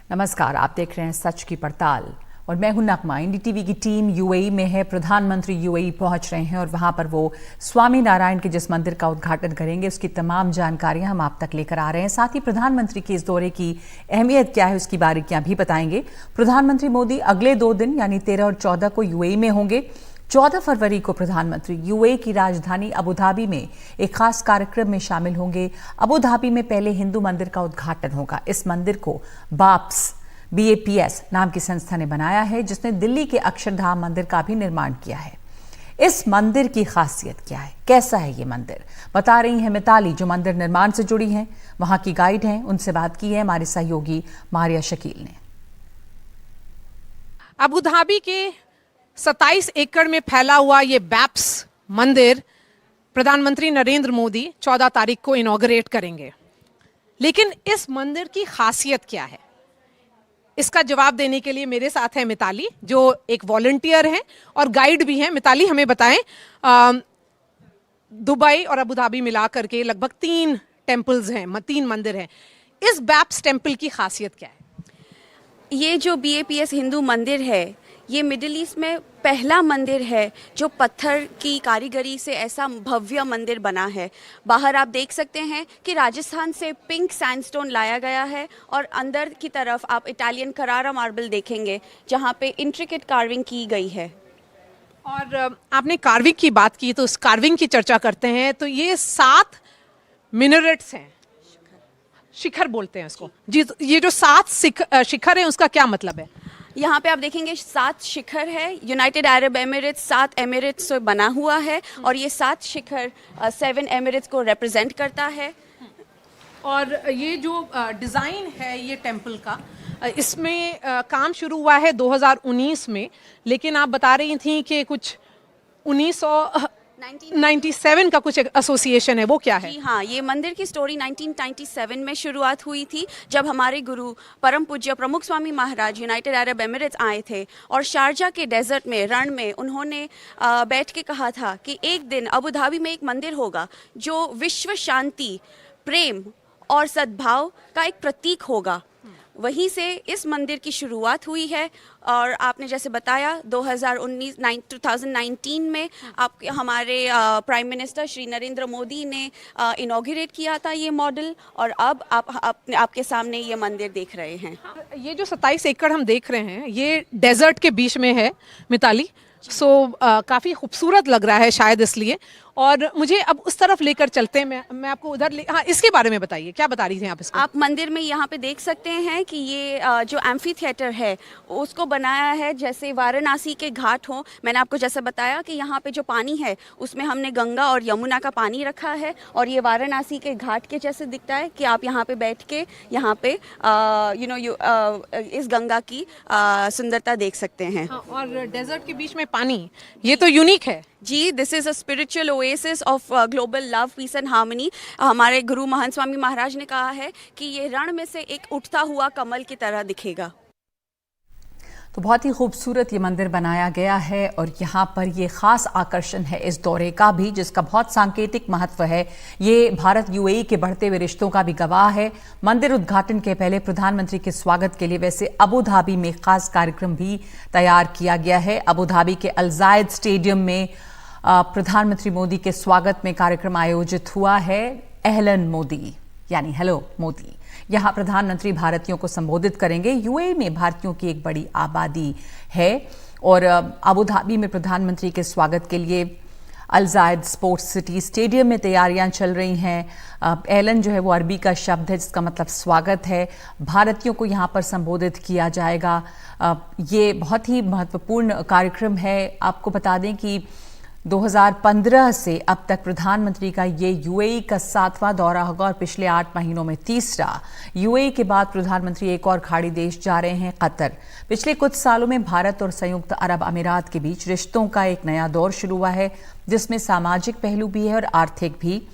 नमस्कार, आप देख रहे हैं सच की पड़ताल और मैं हूं नगमा। एनडीटीवी की टीम यूएई में है। प्रधानमंत्री यूएई पहुंच रहे हैं और वहां पर वो स्वामी नारायण के जिस मंदिर का उद्घाटन करेंगे उसकी तमाम जानकारियां हम आप तक लेकर आ रहे हैं। साथ ही प्रधानमंत्री के इस दौरे की अहमियत क्या है उसकी बारीकियां भी बताएंगे। प्रधानमंत्री मोदी अगले 2 दिन यानी 13 और 14 को यूएई में होंगे। 14 फरवरी को प्रधानमंत्री यूएई की राजधानी अबू धाबी में एक खास कार्यक्रम में शामिल होंगे। अबू धाबी में पहले हिंदू मंदिर का उद्घाटन होगा। इस मंदिर को BAPS नाम की संस्था ने बनाया है, जिसने दिल्ली के अक्षरधाम मंदिर का भी निर्माण किया है। इस मंदिर की खासियत क्या है, कैसा है ये मंदिर, बता रही है मिताली, जो मंदिर निर्माण से जुड़ी हैं, वहां की गाइड हैं। उनसे बात की है हमारे सहयोगी मारिया शकील ने। अबू धाबी के 27 एकड़ में फैला हुआ ये BAPS मंदिर प्रधानमंत्री नरेंद्र मोदी 14 तारीख को इनॉग्रेट करेंगे। लेकिन इस मंदिर की खासियत क्या है, इसका जवाब देने के लिए मेरे साथ है मिताली, जो एक वॉलंटियर हैं और गाइड भी हैं। मिताली, हमें बताएं, दुबई और अबू धाबी मिला करके लगभग 3 टेम्पल्स हैं, 3 मंदिर हैं। इस BAPS टेम्पल की खासियत क्या है? ये जो BAPS हिंदू मंदिर है, ये मिडिल ईस्ट में पहला मंदिर है जो पत्थर की कारीगरी से ऐसा भव्य मंदिर बना है। बाहर आप देख सकते हैं कि राजस्थान से पिंक सैंडस्टोन लाया गया है और अंदर की तरफ आप इटालियन करारा मार्बल देखेंगे जहाँ पे इंट्रिकेट कार्विंग की गई है। और आपने कार्विंग की बात की तो उस कार्विंग की चर्चा करते हैं। तो ये 7 मिनरेट्स हैं, शिखर बोलते हैं इसको जी। ये जो 7 शिखर हैं उसका क्या मतलब है? यहाँ पे आप देखेंगे 7 शिखर है। यूनाइटेड अरब एमिरेट्स 7 एमिरेट्स से बना हुआ है और ये 7 शिखर 7 एमिरेट्स को रिप्रेजेंट करता है। और ये जो डिज़ाइन है ये टेम्पल का, इसमें काम शुरू हुआ है 2019 में, लेकिन आप बता रही थी कि कुछ 1997 का कुछ एसोसिएशन है, वो क्या है? जी हाँ, ये मंदिर की स्टोरी 1997 में शुरुआत हुई थी, जब हमारे गुरु परम पूज्य प्रमुख Swami Maharaj United Arab Emirates आए थे और शारजा के डेजर्ट में, रण में उन्होंने बैठ के कहा था कि एक दिन अबू धाबी में एक मंदिर होगा जो विश्व शांति, प्रेम और सद्भाव का एक प्रतीक होगा। वहीं से इस मंदिर की शुरुआत हुई है और आपने जैसे बताया 2019 में हमारे प्राइम मिनिस्टर श्री नरेंद्र मोदी ने इनॉग्रेट किया था ये मॉडल, और अब आपके सामने ये मंदिर देख रहे हैं। ये जो 27 एकड़ हम देख रहे हैं ये डेजर्ट के बीच में है मिताली, काफ़ी खूबसूरत लग रहा है शायद इसलिए। और मुझे अब उस तरफ लेकर चलते हैं, मैं आपको उधर हाँ, इसके बारे में बताइए, क्या बता रही थी आप इसको? आप मंदिर में यहाँ पे देख सकते हैं कि ये जो एम्फी थिएटर है उसको बनाया है जैसे वाराणसी के घाट हो। मैंने आपको जैसे बताया कि यहाँ पे जो पानी है उसमें हमने गंगा और यमुना का पानी रखा है और ये वाराणसी के घाट के जैसे दिखता है कि आप यहाँ पे बैठ के यहाँ पे इस गंगा की सुंदरता देख सकते हैं। हाँ, और डेजर्ट के बीच में पानी, ये तो यूनिक है जी। This is a spiritual oasis of global love, peace and harmony. हमारे गुरु महंत स्वामी महाराज ने कहा है कि ये रण में से एक उठता हुआ कमल की तरह दिखेगा। तो बहुत ही खूबसूरत ये मंदिर बनाया गया है और यहाँ पर ये खास आकर्षण है इस दौरे का भी, जिसका बहुत सांकेतिक महत्व है। ये भारत यूएई के बढ़ते हुए रिश्तों का भी गवाह है। मंदिर उद्घाटन के पहले प्रधानमंत्री के स्वागत के लिए वैसे अबू धाबी में खास कार्यक्रम भी तैयार किया गया है। अबू धाबी के अल जायद स्टेडियम में प्रधानमंत्री मोदी के स्वागत में कार्यक्रम आयोजित हुआ है। अहलन मोदी यानी हेलो मोदी। यहाँ प्रधानमंत्री भारतीयों को संबोधित करेंगे। यूएई में भारतीयों की एक बड़ी आबादी है और अबू धाबी में प्रधानमंत्री के स्वागत के लिए अल जायद स्पोर्ट्स सिटी स्टेडियम में तैयारियां चल रही हैं। एलन जो है वो अरबी का शब्द है जिसका मतलब स्वागत है। भारतीयों को यहाँ पर संबोधित किया जाएगा। ये बहुत ही महत्वपूर्ण कार्यक्रम है। आपको बता दें कि 2015 से अब तक प्रधानमंत्री का ये यूएई का 7वां दौरा होगा और पिछले 8 महीनों में तीसरा। यूएई के बाद प्रधानमंत्री एक और खाड़ी देश जा रहे हैं, कतर। पिछले कुछ सालों में भारत और संयुक्त अरब अमीरात के बीच रिश्तों का एक नया दौर शुरू हुआ है, जिसमें सामाजिक पहलू भी है और आर्थिक भी।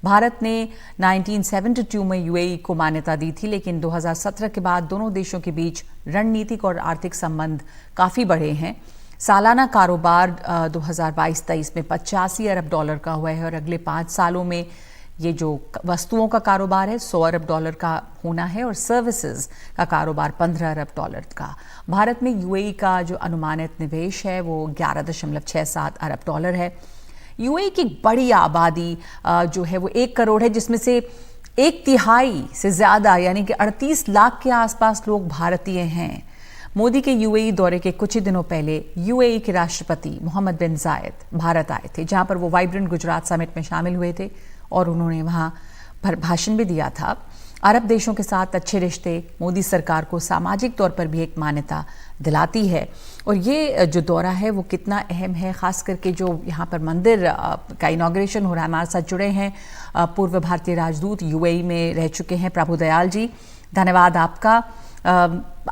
भारत ने 1972 में यूएई को मान्यता दी थी, लेकिन 2017 के बाद दोनों देशों के बीच रणनीतिक और आर्थिक संबंध काफी बढ़े हैं। सालाना कारोबार 2022-23 में $85 अरब का हुआ है और अगले 5 सालों में ये जो वस्तुओं का कारोबार है 100 अरब डॉलर का होना है और सर्विसेज का कारोबार 15 अरब डॉलर का। भारत में यूएई का जो अनुमानित निवेश है वो 11.67 अरब डॉलर है। यूएई की बड़ी आबादी जो है वो 1 करोड़ है, जिसमें से 1/3 से ज़्यादा यानी कि 38 लाख के आसपास लोग भारतीय हैं। मोदी के यूएई दौरे के कुछ ही दिनों पहले यूएई के राष्ट्रपति मोहम्मद बिन जायद भारत आए थे, जहां पर वो वाइब्रेंट गुजरात समिट में शामिल हुए थे और उन्होंने वहां पर भाषण भी दिया था। अरब देशों के साथ अच्छे रिश्ते मोदी सरकार को सामाजिक तौर पर भी एक मान्यता दिलाती है। और ये जो दौरा है वो कितना अहम है, ख़ास करके जो यहाँ पर मंदिर का इनॉग्रेशन हो रहा है। हमारे साथ जुड़े हैं पूर्व भारतीय राजदूत यूएई में रह चुके हैं प्रभु दयाल जी, धन्यवाद आपका।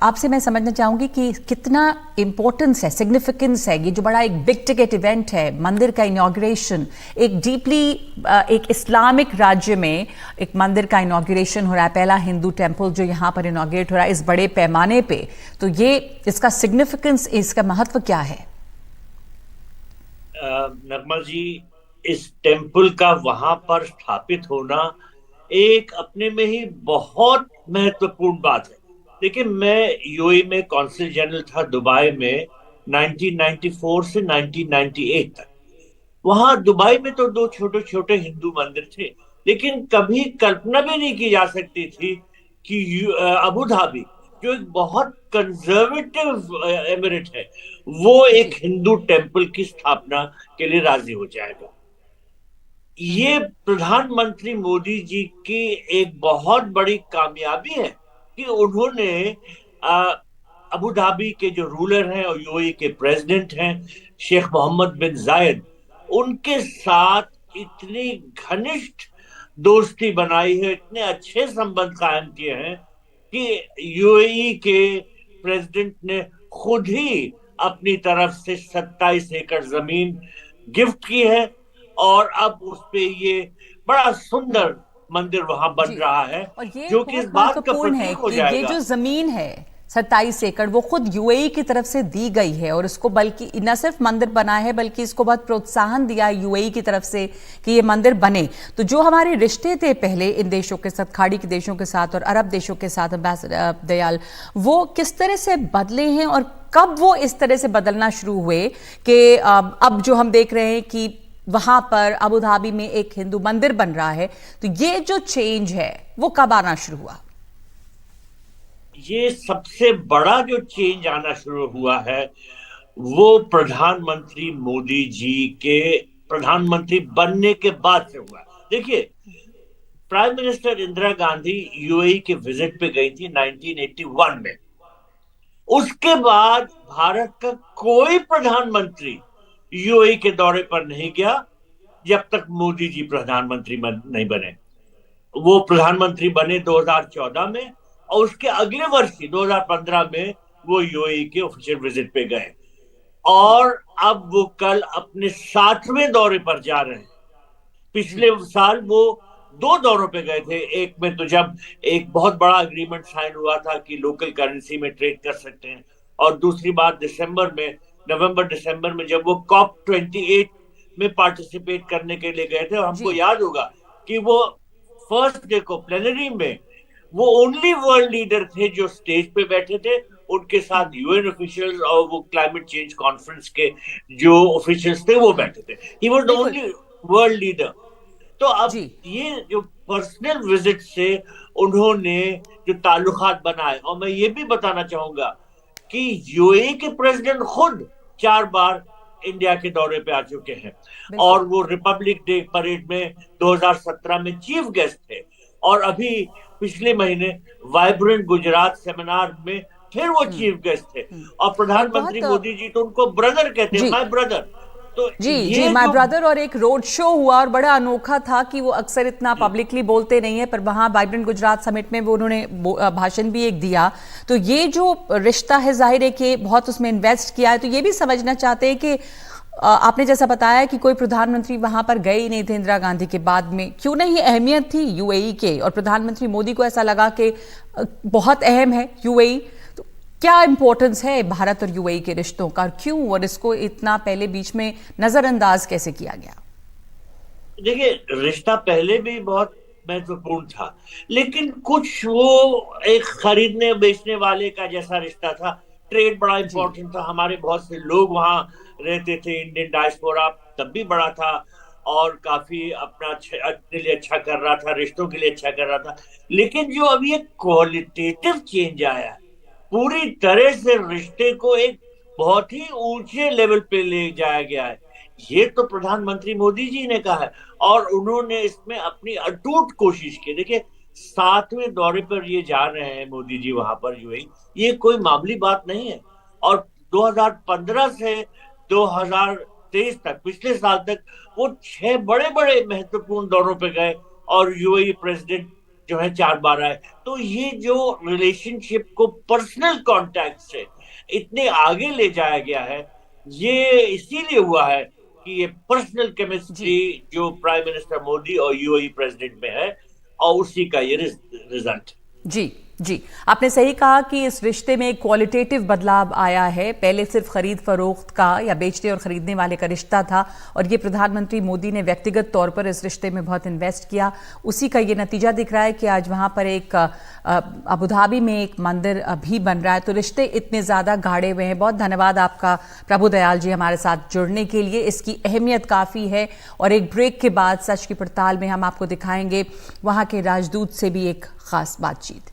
आपसे मैं समझना चाहूँगी कि कितना इम्पोर्टेंस है, सिग्निफिकेंस है ये जो बड़ा एक बिग टिकट इवेंट है, मंदिर का इनॉग्रेशन, एक डीपली एक इस्लामिक राज्य में एक मंदिर का इनॉग्रेशन हो रहा है, पहला हिंदू टेम्पल जो यहाँ पर इनॉग्रेट हो रहा है इस बड़े पैमाने पे, तो ये इसका सिग्निफिकेंस, इसका महत्व क्या है? नर्मल जी, इस टेम्पल का वहां पर स्थापित होना एक अपने में ही बहुत महत्वपूर्ण बात है। लेकिन मैं यूएई में कौंसिल जनरल था दुबई में 1994 से 1998 तक। वहां दुबई में तो 2 छोटे छोटे हिंदू मंदिर थे, लेकिन कभी कल्पना भी नहीं की जा सकती थी कि अबू धाबी जो एक बहुत कंजर्वेटिव एमिरेट है वो एक हिंदू टेम्पल की स्थापना के लिए राजी हो जाएगा। ये प्रधानमंत्री मोदी जी की एक बहुत बड़ी कामयाबी है कि उन्होंने अबू धाबी के जो रूलर हैं और यूएई के प्रेसिडेंट हैं शेख मोहम्मद बिन जायद, उनके साथ इतनी घनिष्ठ दोस्ती बनाई है, इतने अच्छे संबंध कायम किए हैं कि यूएई के प्रेसिडेंट ने खुद ही अपनी तरफ से 27 एकड़ जमीन गिफ्ट की है और अब उस पे ये बड़ा सुंदर मंदिर वहां बन रहा है, जो कि इस बात का प्रतीक हो जाएगा। ये जो जमीन है 27 एकड़ वो खुद यूएई की तरफ से दी गई है और इसको बल्कि न सिर्फ मंदिर बना है बल्कि इसको बहुत प्रोत्साहन दिया है यूएई की तरफ से कि ये मंदिर बने। तो जो हमारे रिश्ते थे पहले इन देशों के साथ, खाड़ी के देशों के साथ और अरब देशों के साथ, एम्बेसडर दयाल, वो किस तरह से बदले हैं और कब वो इस तरह से बदलना शुरू हुए कि अब जो हम देख रहे हैं कि वहां पर अबू धाबी में एक हिंदू मंदिर बन रहा है, तो ये जो चेंज है वो कब आना शुरू हुआ? ये सबसे बड़ा जो चेंज आना शुरू हुआ है वो प्रधानमंत्री मोदी जी के प्रधानमंत्री बनने के बाद से हुआ। देखिए, prime minister Indira Gandhi UAE के विजिट पे गई थी 1981 में। उसके बाद भारत का कोई प्रधानमंत्री यूएई के दौरे पर नहीं गया जब तक मोदी जी प्रधानमंत्री नहीं बने। वो प्रधानमंत्री बने 2014 में और उसके अगले वर्ष ही 2015 में वो यूएई के ऑफिशियल विजिट पे गए और अब वो कल अपने 7वें दौरे पर जा रहे हैं। पिछले साल वो 2 दौरों पे गए थे। एक में तो जब एक बहुत बड़ा एग्रीमेंट साइन हुआ था कि लोकल करेंसी में ट्रेड कर सकते हैं, और दूसरी बात नवंबर दिसंबर में जब वो COP28 में पार्टिसिपेट करने के लिए गए थे। और हमको याद होगा कि वो फर्स्ट डे को प्लेनरी में वो ओनली वर्ल्ड लीडर थे जो स्टेज पे बैठे थे, उनके साथ यूएन ऑफिशियल्स और वो क्लाइमेट चेंज कॉन्फ्रेंस के जो ऑफिशियल्स थे वो बैठे थे। He was the only world leader. तो अब ये जो पर्सनल विजिट से उन्होंने जो ताल्लुकात बनाए, और मैं ये भी बताना चाहूंगा कि यूएई के प्रेसिडेंट खुद 4 बार इंडिया के दौरे पे आ चुके हैं और वो रिपब्लिक डे परेड में 2017 में चीफ गेस्ट थे और अभी पिछले महीने वाइब्रेंट गुजरात सेमिनार में फिर वो चीफ गेस्ट थे। और प्रधानमंत्री मोदी जी तो उनको ब्रदर कहते हैं, माय ब्रदर। तो जी माय ब्रदर, और एक रोड शो हुआ और बड़ा अनोखा था कि वो अक्सर इतना पब्लिकली बोलते नहीं है, पर वहां वाइब्रेंट गुजरात समिट में वो उन्होंने भाषण भी एक दिया। तो ये जो रिश्ता है जाहिर है कि बहुत उसमें इन्वेस्ट किया है। तो ये भी समझना चाहते हैं कि आपने जैसा बताया कि कोई प्रधानमंत्री वहां पर गए ही नहीं थे इंदिरा गांधी के बाद में, क्यों नहीं अहमियत थी यूएई के और प्रधानमंत्री मोदी को ऐसा लगा कि बहुत अहम है यूएई। तो क्या इंपॉर्टेंस है भारत और यूएई के रिश्तों का, और क्यों, और इसको इतना पहले बीच में नजरअंदाज कैसे किया गया? देखिए, रिश्ता पहले भी बहुत महत्वपूर्ण था, लेकिन कुछ वो एक खरीदने बेचने वाले का जैसा रिश्ता था। ट्रेड बड़ा जी। इंपॉर्टेंट था, हमारे बहुत से लोग वहां रहते थे, इंडियन डायस्पोरा तब भी बड़ा था और काफी अपने लिए अच्छा कर रहा था, रिश्तों के लिए अच्छा कर रहा था। लेकिन जो अभी एक क्वालिटेटिव चेंज आया है, पूरी तरह से रिश्ते को एक बहुत ही ऊंचे लेवल पे ले जाया गया है, ये तो प्रधानमंत्री मोदी जी ने कहा है। और उन्होंने इसमें अपनी अटूट कोशिश की। देखिए, 7वें दौरे पर ये जा रहे हैं मोदी जी वहां पर यूएई, ये कोई मामूली बात नहीं है। और 2015 से 2023 तक, पिछले साल तक, वो 6 बड़े बड़े महत्वपूर्ण दौरों पे गए और यूएई प्रेसिडेंट जो है 4 बार आए। तो ये जो रिलेशनशिप को पर्सनल कांटेक्ट से इतने आगे ले जाया गया है, ये इसीलिए हुआ है कि ये पर्सनल जी। केमिस्ट्री जो प्राइम मिनिस्टर मोदी और यूएई प्रेसिडेंट में है, और उसी का ये रिजल्ट। जी। जी। आपने सही कहा कि इस रिश्ते में एक क्वालिटेटिव बदलाव आया है। पहले सिर्फ खरीद फरोख्त का या बेचने और खरीदने वाले का रिश्ता था, और ये प्रधानमंत्री मोदी ने व्यक्तिगत तौर पर इस रिश्ते में बहुत इन्वेस्ट किया। उसी का ये नतीजा दिख रहा है कि आज वहां पर एक अबू धाबी में एक मंदिर भी बन रहा है। तो रिश्ते इतने ज्यादा गाढ़े हुए हैं। बहुत धन्यवाद आपका प्रभु दयाल जी हमारे साथ जुड़ने के लिए। इसकी अहमियत काफी है। और एक ब्रेक के बाद सच की पड़ताल में हम आपको दिखाएंगे वहां के राजदूत से भी एक खास बातचीत।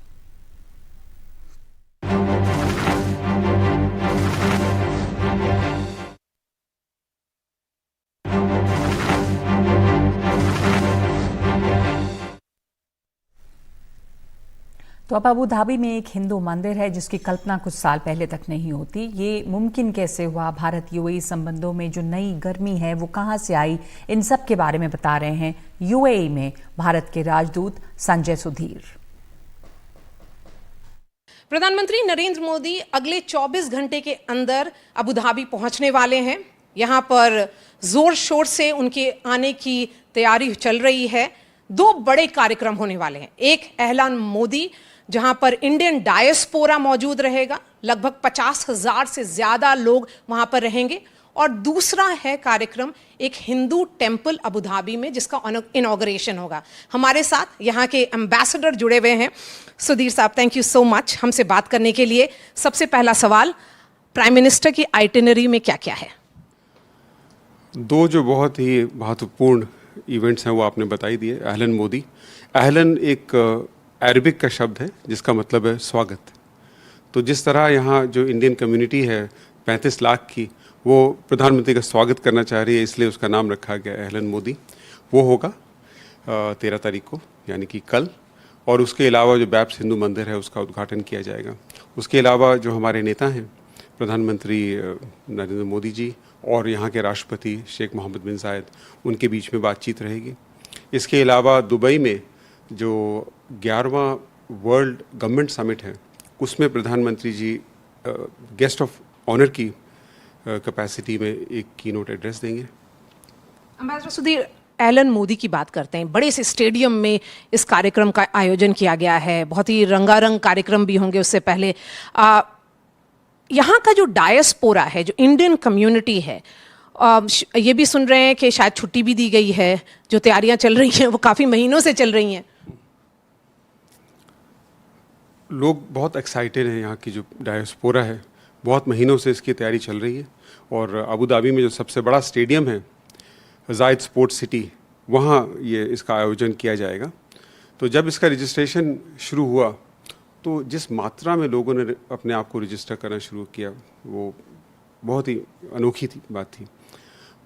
तो अब अबू धाबी में एक हिंदू मंदिर है जिसकी कल्पना कुछ साल पहले तक नहीं होती। ये मुमकिन कैसे हुआ? भारत यूएई संबंधों में जो नई गर्मी है वो कहां से आई? इन सब के बारे में बता रहे हैं यूएई में भारत के राजदूत संजय सुधीर। प्रधानमंत्री नरेंद्र मोदी अगले 24 घंटे के अंदर अबू धाबी पहुंचने वाले हैं। यहां पर जोर शोर से उनके आने की तैयारी चल रही है। 2 बड़े कार्यक्रम होने वाले हैं। एक ऐलान मोदी, जहां पर इंडियन डायस्पोरा मौजूद रहेगा, लगभग 50,000 से ज्यादा लोग वहां पर रहेंगे। और दूसरा है कार्यक्रम एक हिंदू टेम्पल अबू धाबी में, जिसका इनॉग्रेशन होगा। हमारे साथ यहाँ के एम्बेसडर जुड़े हुए हैं। सुधीर साहब, थैंक यू सो मच हमसे बात करने के लिए। सबसे पहला सवाल, प्राइम मिनिस्टर की आइटिनरी में क्या क्या है? 2 जो बहुत ही महत्वपूर्ण इवेंट्स हैं वो आपने बताई दिए। अहलन मोदी, अहलन एक अरबिक का शब्द है जिसका मतलब है स्वागत। तो जिस तरह यहाँ जो इंडियन कम्युनिटी है 35 लाख की, वो प्रधानमंत्री का स्वागत करना चाह रही है, इसलिए उसका नाम रखा गया अहलन मोदी। वो होगा 13 तारीख को, यानी कि कल। और उसके अलावा जो बैप्स हिंदू मंदिर है उसका उद्घाटन किया जाएगा। उसके अलावा जो हमारे नेता हैं प्रधानमंत्री नरेंद्र मोदी जी और यहाँ के राष्ट्रपति शेख मोहम्मद बिन जायद, उनके बीच में बातचीत रहेगी। इसके अलावा दुबई में जो 11वां वर्ल्ड गवर्नमेंट समिट है, उसमें प्रधानमंत्री जी गेस्ट ऑफ ऑनर की कैपेसिटी में एक कीनोट एड्रेस देंगे। एम्बेसडर सुधीर, एलन मोदी की बात करते हैं। बड़े से स्टेडियम में इस कार्यक्रम का आयोजन किया गया है। बहुत ही रंगारंग कार्यक्रम भी होंगे उससे पहले। यहाँ का जो डायस्पोरा है, जो इंडियन कम्युनिटी है, ये भी सुन रहे हैं कि शायद छुट्टी भी दी गई है। जो तैयारियां चल रही हैं वो काफ़ी महीनों से चल रही हैं। लोग बहुत एक्साइटेड हैं। यहाँ की जो डायस्पोरा है, बहुत महीनों से इसकी तैयारी चल रही है। और अबू धाबी में जो सबसे बड़ा स्टेडियम है जायद स्पोर्ट्स सिटी, वहाँ ये इसका आयोजन किया जाएगा। तो जब इसका रजिस्ट्रेशन शुरू हुआ तो जिस मात्रा में लोगों ने अपने आप को रजिस्टर करना शुरू किया, वो बहुत ही अनोखी बात थी।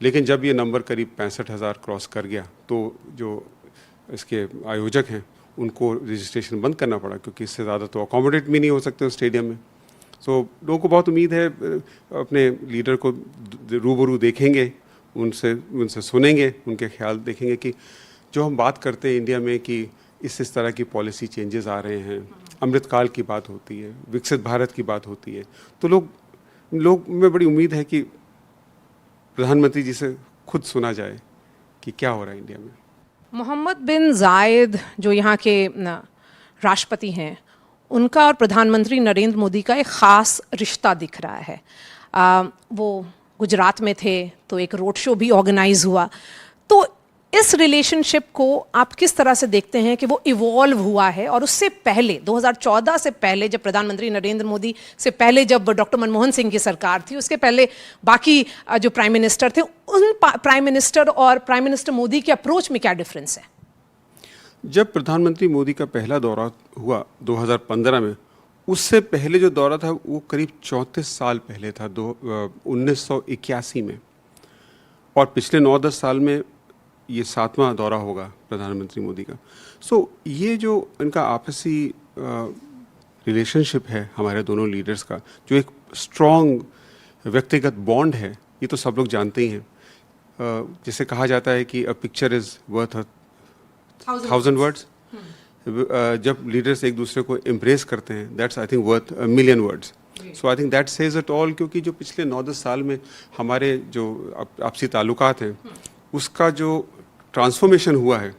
लेकिन जब ये नंबर करीब 65,000 क्रॉस कर गया तो जो इसके आयोजक हैं उनको रजिस्ट्रेशन बंद करना पड़ा, क्योंकि इससे ज़्यादा तो अकोमोडेट भी नहीं हो सकते उस स्टेडियम में। तो लोगों को बहुत उम्मीद है, अपने लीडर को रूबरू देखेंगे, उनसे सुनेंगे, उनके ख्याल देखेंगे कि जो हम बात करते हैं इंडिया में कि इस तरह की पॉलिसी चेंजेस आ रहे हैं, अमृतकाल की बात होती है, विकसित भारत की बात होती है, तो लोग में बड़ी उम्मीद है कि प्रधानमंत्री जी से खुद सुना जाए कि क्या हो रहा है इंडिया में। मोहम्मद बिन जायद जो यहाँ के राष्ट्रपति हैं, उनका और प्रधानमंत्री नरेंद्र मोदी का एक ख़ास रिश्ता दिख रहा है। वो गुजरात में थे तो एक रोड शो भी ऑर्गेनाइज हुआ। तो इस रिलेशनशिप को आप किस तरह से देखते हैं कि वो इवॉल्व हुआ है, और उससे पहले 2014 से पहले जब प्रधानमंत्री नरेंद्र मोदी से पहले जब डॉक्टर मनमोहन सिंह की सरकार थी, उसके पहले बाकी जो प्राइम मिनिस्टर थे, उन प्राइम मिनिस्टर और प्राइम मिनिस्टर मोदी के अप्रोच में क्या डिफरेंस है? जब प्रधानमंत्री मोदी का पहला दौरा हुआ 2015 में, उससे पहले जो दौरा था वो करीब 34 साल पहले था, 1981 में, और पिछले 9-10 साल में ये 7वां दौरा होगा प्रधानमंत्री मोदी का। सो ये जो इनका आपसी रिलेशनशिप है हमारे दोनों लीडर्स का, जो एक स्ट्रॉन्ग व्यक्तिगत बॉन्ड है, ये तो सब लोग जानते ही हैं। जैसे कहा जाता है कि a picture is worth 1,000 words. जब लीडर्स एक दूसरे को इम्प्रेस करते हैं, that's I think worth a million words. So I think that says it all, क्योंकि जो पिछले 9-10 साल में हमारे जो आपसी ताल्लुकात हैं, उसका जो ट्रांसफॉर्मेशन हुआ है,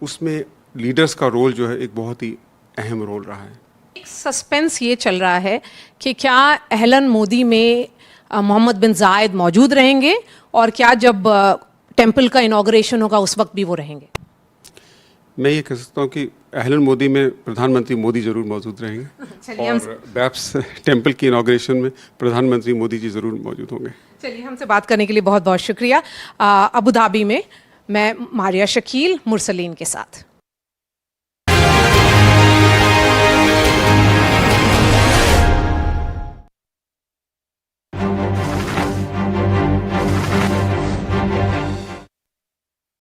उसमें लीडर्स का रोल जो है एक बहुत ही अहम रोल रहा है। एक सस्पेंस ये चल रहा है कि क्या एहलन मोदी में मोहम्मद बिन जायद मौजूद रहेंगे, और क्या जब टेम्पल का इनॉग्रेशन होगा उस वक्त भी वो रहेंगे? मैं ये कह सकता हूँ कि एहलन मोदी में प्रधानमंत्री मोदी जरूर मौजूद रहेंगे, और बैप्स टेम्पल की इनॉग्रेशन में प्रधानमंत्री मोदी जी जरूर मौजूद होंगे। चलिए, हमसे बात करने के लिए बहुत बहुत शुक्रिया। अबू धाबी में मैं मारिया शकील मुरसलीन के साथ।